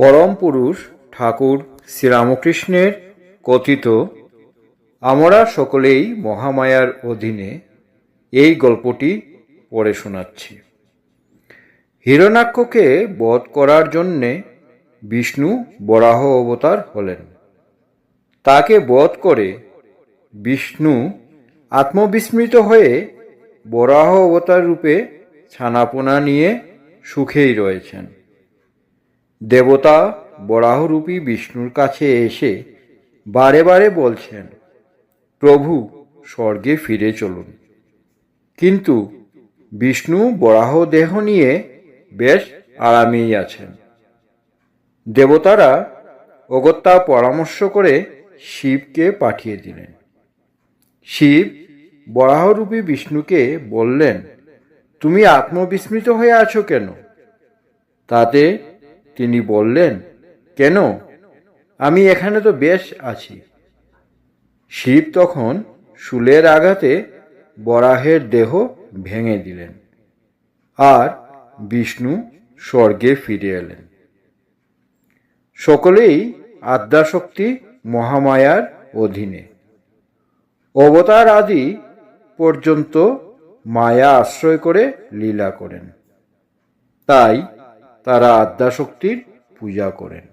পরম পুরুষ ঠাকুর শ্রীরামকৃষ্ণের কথিত আমরা সকলেই মহামায়ার অধীনে এই গল্পটি পড়ে শোনাচ্ছি। হিরণ্যাক্ষকে বধ করার জন্যে বিষ্ণু বরাহ অবতার হলেন। তাকে বধ করে বিষ্ণু আত্মবিস্মৃত হয়ে বরাহ অবতার রূপে ছানাপোনা নিয়ে সুখেই রয়েছেন। দেবতা বরাহরূপী বিষ্ণুর কাছে এসে বারে বারে বলছেন, প্রভু স্বর্গে ফিরে চলুন। কিন্তু বিষ্ণু বরাহ দেহ নিয়ে বেশ আরামেই আছেন। দেবতারা অগত্যা পরামর্শ করে শিবকে পাঠিয়ে দিলেন। শিব বরাহরূপী বিষ্ণুকে বললেন, তুমি আত্মবিস্মৃত হয়ে আছো কেন? তাতে তিনি বললেন, কেন, আমি এখানে তো বেশ আছি। শিব তখন শূলের আঘাতে বরাহের দেহ ভেঙে দিলেন, আর বিষ্ণু স্বর্গে ফিরে এলেন। সকলেই আদ্যাশক্তি মহামায়ার অধীনে। অবতার আদি পর্যন্ত মায়া আশ্রয় করে লীলা করেন, তাই তারা আদ্যাশক্তির পূজা করেন।